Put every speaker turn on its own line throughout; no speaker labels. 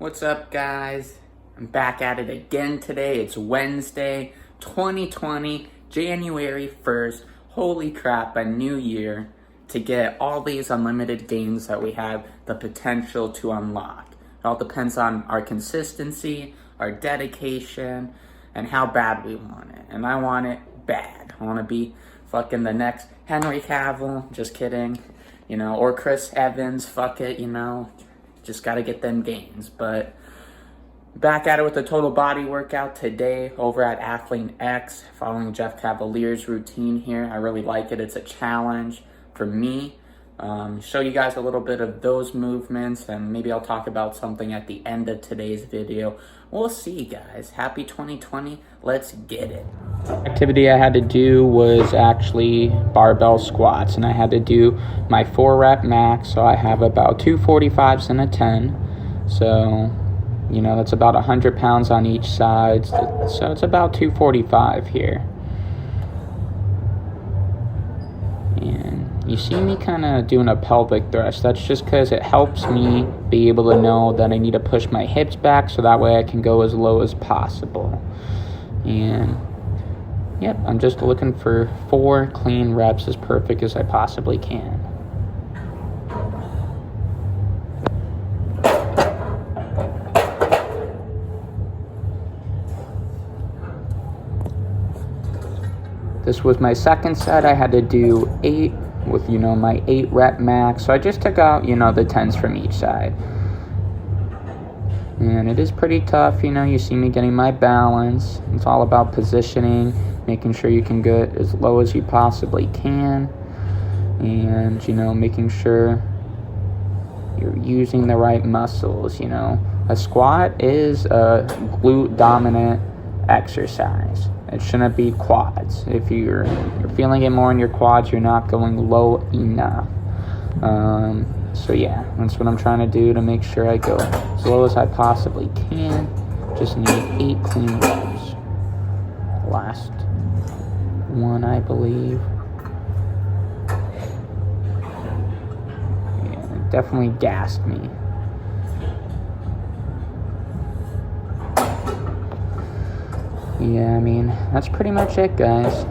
What's up, guys? I'm back at it again today. It's Wednesday, 2020, January 1st. Holy crap, a new year to get all these unlimited games that we have the potential to unlock. It all depends on our consistency, our dedication, and how bad we want it. And I want it bad. I want to be fucking the next Henry Cavill. Just kidding. Or Chris Evans. Fuck it, just got to get them gains. But back at it with a total body workout today over at Athlete X, following Jeff Cavalier's routine here. I really like it. It's a challenge for me. Show you guys a little bit of those movements, and maybe I'll talk about something at the end of today's video. We'll see, guys. Happy 2020. Let's get it. Activity I had to do was actually barbell squats, and I had to do my 4-rep max. So I have about 2 45s and a 10. So that's about 100 pounds on each side. So it's about 245 here. And you see me kind of doing a pelvic thrust. That's just because it helps me be able to know that I need to push my hips back so that way I can go as low as possible. And yep, I'm just looking for 4 clean reps as perfect as I possibly can. This was my second set. I had to do 8 with, my 8-rep max. So I just took out, the 10s from each side. And it is pretty tough, you see me getting my balance. It's all about positioning, making sure you can get as low as you possibly can. And, making sure you're using the right muscles, A squat is a glute dominant exercise. It shouldn't be quads. If you're feeling it more in your quads, you're not going low enough. So yeah, that's what I'm trying to do to make sure I go as low as I possibly can. Just need 8 clean reps. Last one, I believe. Yeah, it definitely gassed me. Yeah, that's pretty much it, guys.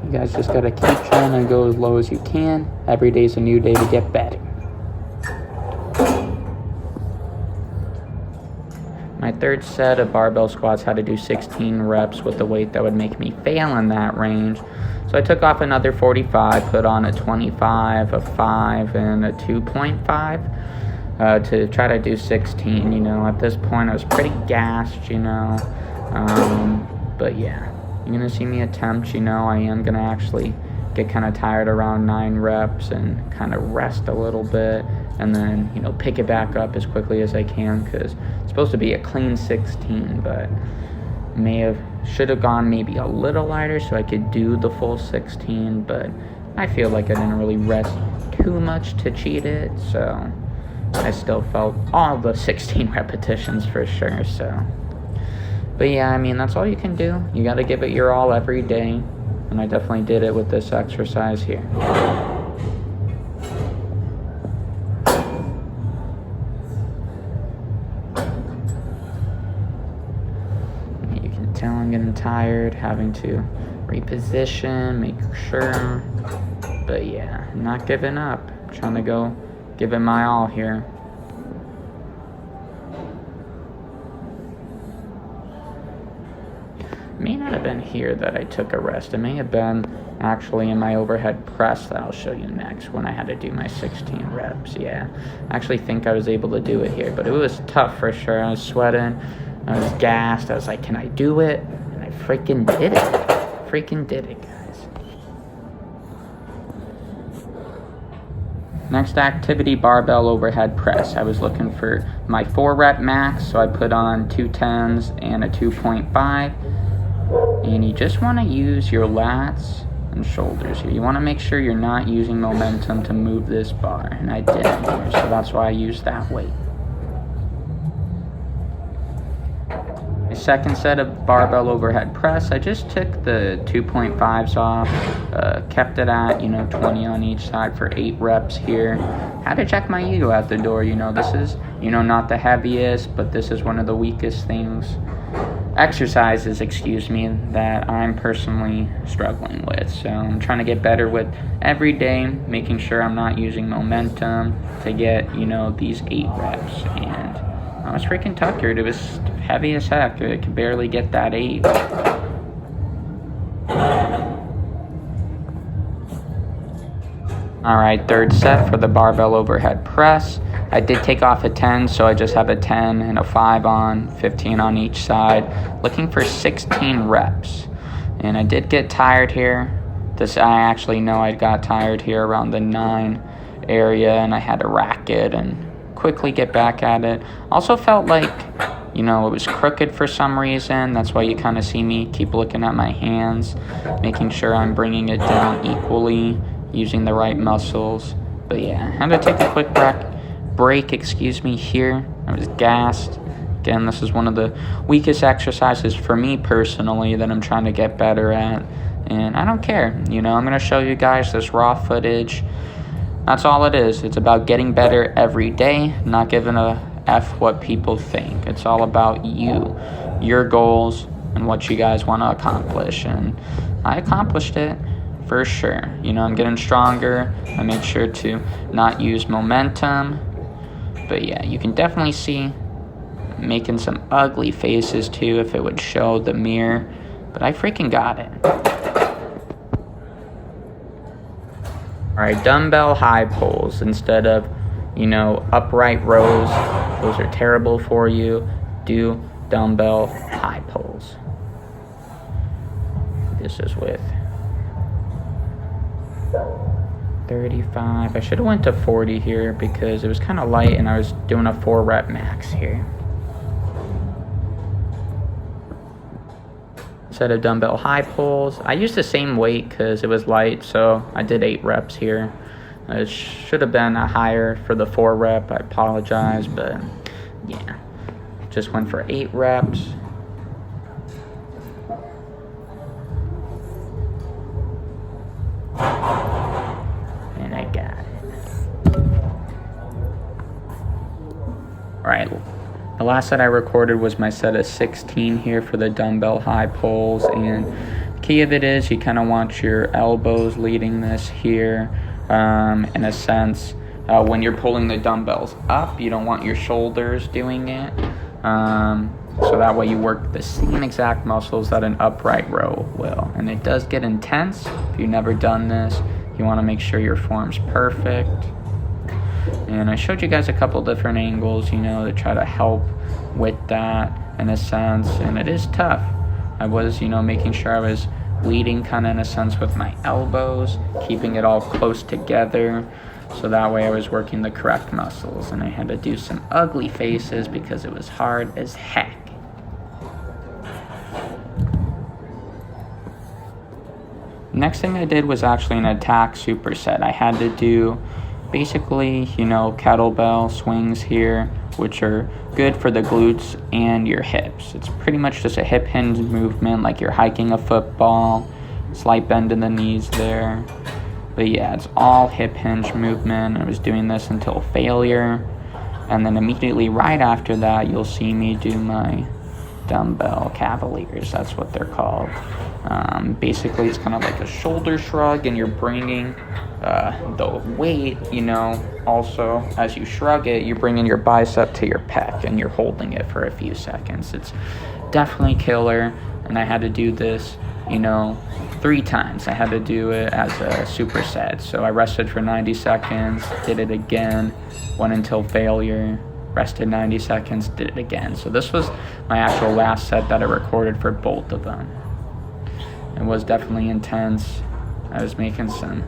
You guys just gotta keep trying to go as low as you can. Every day's a new day to get better. My third set of barbell squats had to do 16 reps with the weight that would make me fail in that range. So I took off another 45, put on a 25, a 5, and a 2.5 to try to do 16. At this point I was pretty gassed, But yeah, you're going to see me attempt, I am going to actually get kind of tired around 9 reps and kind of rest a little bit and then, pick it back up as quickly as I can because it's supposed to be a clean 16, but should have gone maybe a little lighter so I could do the full 16, but I feel like I didn't really rest too much to cheat it, so I still felt all the 16 repetitions for sure, so. But yeah, that's all you can do. You got to give it your all every day. And I definitely did it with this exercise here. You can tell I'm getting tired, having to reposition, make sure. But yeah, I'm not giving up. I'm trying to go give it my all here. It may not have been here that I took a rest. It may have been actually in my overhead press that I'll show you next when I had to do my 16 reps. Yeah, I actually think I was able to do it here, but it was tough for sure. I was sweating. I was gassed. I was like, can I do it? And I freaking did it. Freaking did it, guys. Next activity, barbell overhead press. I was looking for my 4-rep max, so I put on 2 10s and a 2.5. And you just want to use your lats and shoulders here. You want to make sure you're not using momentum to move this bar. And I didn't here, so that's why I used that weight. My second set of barbell overhead press, I just took the 2.5s off, kept it at, 20 on each side for 8 reps here. Had to check my ego at the door, this is, not the heaviest, but this is one of the weakest exercises, that I'm personally struggling with. So I'm trying to get better with every day, making sure I'm not using momentum to get, these 8 reps. And I was freaking tuckered. It was heavy as heck. I could barely get that 8. Alright, third set for the barbell overhead press. I did take off a 10, so I just have a 10 and a 5 on, 15 on each side. Looking for 16 reps. And I did get tired here. I actually know I got tired here around the 9 area, and I had to rack it and quickly get back at it. Also felt like, it was crooked for some reason. That's why you kind of see me keep looking at my hands, making sure I'm bringing it down equally, using the right muscles. But yeah, I had to take a quick break here. I was gassed. Again, this is one of the weakest exercises for me personally that I'm trying to get better at. And I don't care. I'm going to show you guys this raw footage. That's all it is. It's about getting better every day, not giving a F what people think. It's all about you, your goals, and what you guys want to accomplish. And I accomplished it for sure. I'm getting stronger. I made sure to not use momentum. But yeah, you can definitely see making some ugly faces too if it would show the mirror. But I freaking got it. Alright, dumbbell high pulls instead of, upright rows. Those are terrible for you. Do dumbbell high pulls. This is with 35. I should have went to 40 here because it was kind of light and I was doing a 4 rep max here. Set of dumbbell high pulls. I used the same weight because it was light, so I did 8 reps here. It should have been a higher for the 4 rep. I apologize, but yeah, just went for 8 reps. And I got it. Alright, the last set I recorded was my set of 16 here for the dumbbell high pulls, and the key of it is you kind of want your elbows leading this here, in a sense. When you're pulling the dumbbells up, you don't want your shoulders doing it, so that way you work the same exact muscles that an upright row will. And it does get intense. If you've never done this, you want to make sure your form's perfect. And I showed you guys a couple different angles, to try to help with that in a sense. And it is tough. I was, making sure I was leading kind of in a sense with my elbows, keeping it all close together. So that way I was working the correct muscles. And I had to do some ugly faces because it was hard as heck. Next thing I did was actually an attack superset. I had to do basically, kettlebell swings here, which are good for the glutes and your hips. It's pretty much just a hip hinge movement, like you're hiking a football, slight bend in the knees there. But yeah, it's all hip hinge movement. I was doing this until failure. And then immediately right after that, you'll see me do my dumbbell cavaliers. That's what they're called. Basically, it's kind of like a shoulder shrug, and you're bringing the weight, also as you shrug it, you're bringing your bicep to your pec and you're holding it for a few seconds. It's definitely killer, and I had to do this, 3 times. I had to do it as a superset. So I rested for 90 seconds, did it again, went until failure, rested 90 seconds, did it again. So this was my actual last set that I recorded for both of them. It was definitely intense. I was making some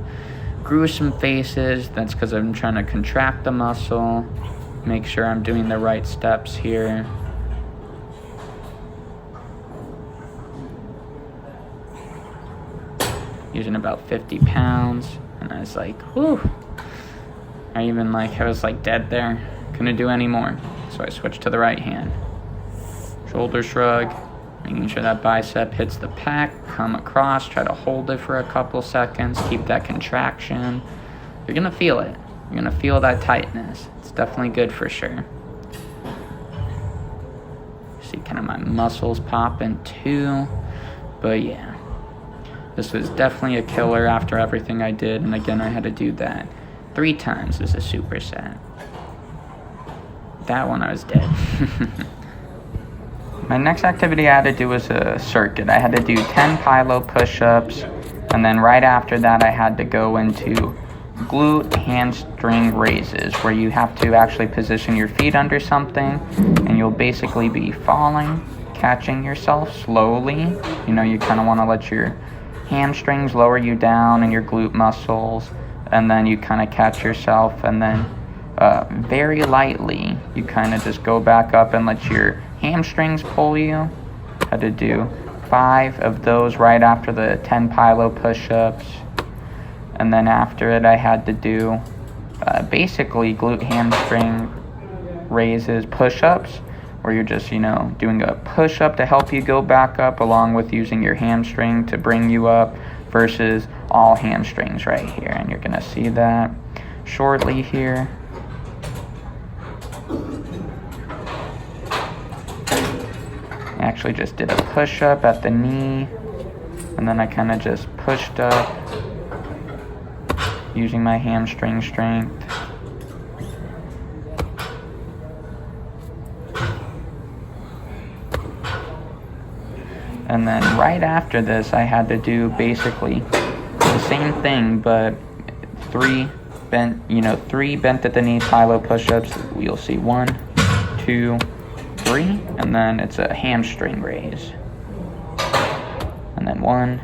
gruesome faces. That's because I'm trying to contract the muscle, make sure I'm doing the right steps here. Using about 50 pounds, and I was like, whew. I was like dead there. Couldn't do any more. So I switched to the right hand. Shoulder shrug, making sure that bicep hits the pec, come across, try to hold it for a couple seconds, keep that contraction. You're gonna feel it. You're gonna feel that tightness. It's definitely good for sure. See kind of my muscles popping too. But yeah, this was definitely a killer after everything I did. And again, I had to do that 3 times as a superset. That one I was dead. My next activity I had to do was a circuit. I had to do 10 plyo push-ups, and then right after that I had to go into glute hamstring raises, where you have to actually position your feet under something, and you'll basically be falling, catching yourself slowly. You know, you kind of want to let your hamstrings lower you down and your glute muscles, and then you kind of catch yourself, and then very lightly you kind of just go back up and let your hamstrings pull you. Had to do 5 of those right after the 10 plyo push-ups. And then after it, I had to do basically glute hamstring raises, push-ups, where you're just, doing a push-up to help you go back up, along with using your hamstring to bring you up, versus all hamstrings right here. And you're going to see that shortly here. I actually just did a push-up at the knee, and then I kind of just pushed up using my hamstring strength. And then right after this, I had to do basically the same thing, but 3 bent at the knee plyo push-ups. You'll see 1, 2, 3, and then it's a hamstring raise. And then 1,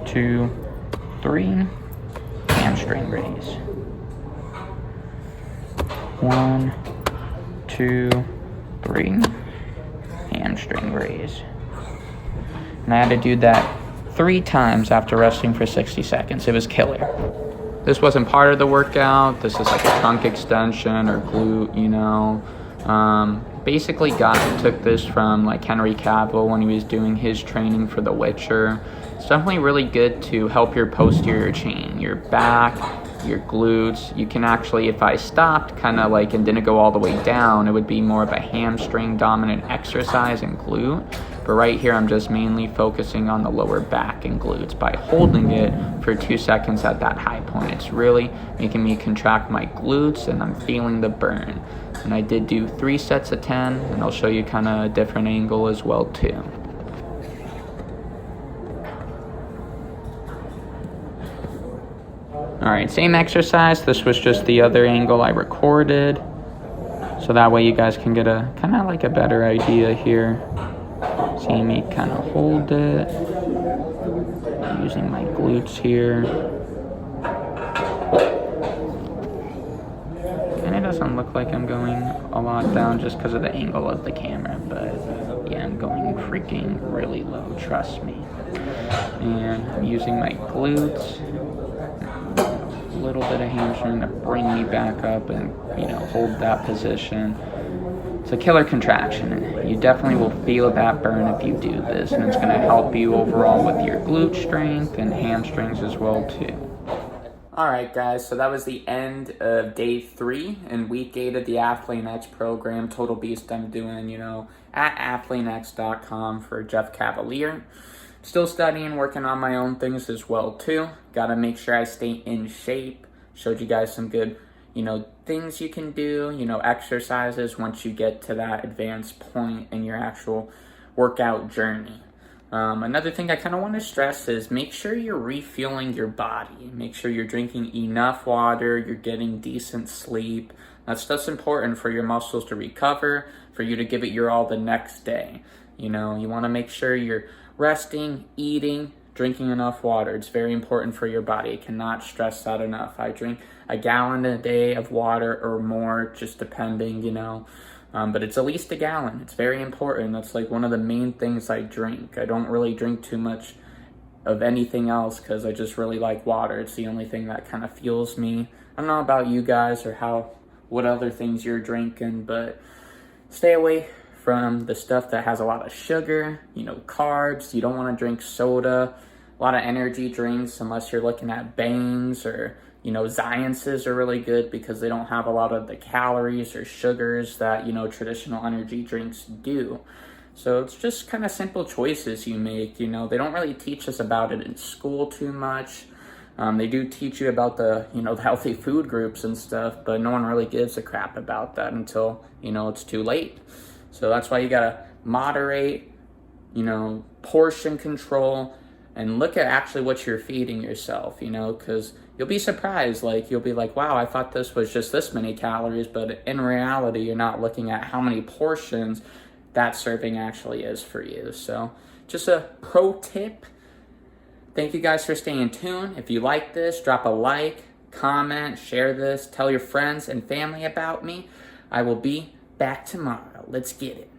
2, 3, hamstring raise. 1, 2, 3, hamstring raise. And I had to do that 3 times after resting for 60 seconds. It was killer. This wasn't part of the workout. This is like a trunk extension or glute, Basically took this from like Henry Cavill when he was doing his training for The Witcher. It's definitely really good to help your posterior chain, your back, your glutes. You can actually, if I stopped kind of like and didn't go all the way down, it would be more of a hamstring dominant exercise and glute. But right here, I'm just mainly focusing on the lower back and glutes by holding it for 2 seconds at that high point. It's really making me contract my glutes, and I'm feeling the burn. And I did do 3 sets of 10, and I'll show you kind of a different angle as well too. Alright, same exercise. This was just the other angle I recorded, so that way you guys can get a kind of like a better idea here. See me kind of hold it, using my glutes here. And it doesn't look like I'm going a lot down just because of the angle of the camera, but yeah, I'm going freaking really low, trust me. And I'm using my glutes, a little bit of hamstring to bring me back up and, hold that position. It's a killer contraction, and you definitely will feel that burn if you do this, and it's going to help you overall with your glute strength and hamstrings as well too. Alright guys, so that was the end of day 3 and week 8 of the AthleanX program, Total Beast. I'm doing, at athleanx.com for Jeff Cavalier. Still studying, working on my own things as well too. Gotta make sure I stay in shape. Showed you guys some good, things you can do, exercises once you get to that advanced point in your actual workout journey. Another thing I kind of want to stress is make sure you're refueling your body. Make sure you're drinking enough water, you're getting decent sleep. That's just important for your muscles to recover, for you to give it your all the next day. You want to make sure you're resting, eating, drinking enough water. It's very important for your body. I cannot stress that enough. I drink a gallon a day of water or more, just depending, but it's at least a gallon. It's very important. That's like one of the main things I drink. I don't really drink too much of anything else because I just really like water. It's the only thing that kind of fuels me. I don't know about you guys or what other things you're drinking, but stay away from the stuff that has a lot of sugar, carbs. You don't want to drink soda, a lot of energy drinks, unless you're looking at Banes or, Ziances are really good because they don't have a lot of the calories or sugars that, traditional energy drinks do. So it's just kind of simple choices you make. They don't really teach us about it in school too much. They do teach you about the, the healthy food groups and stuff, but no one really gives a crap about that until, it's too late. So that's why you gotta moderate, portion control, and look at actually what you're feeding yourself, because you'll be surprised. You'll be like, wow, I thought this was just this many calories, but in reality, you're not looking at how many portions that serving actually is for you. So just a pro tip. Thank you guys for staying tuned. If you like this, drop a like, comment, share this, tell your friends and family about me. I will be back tomorrow. Let's get it.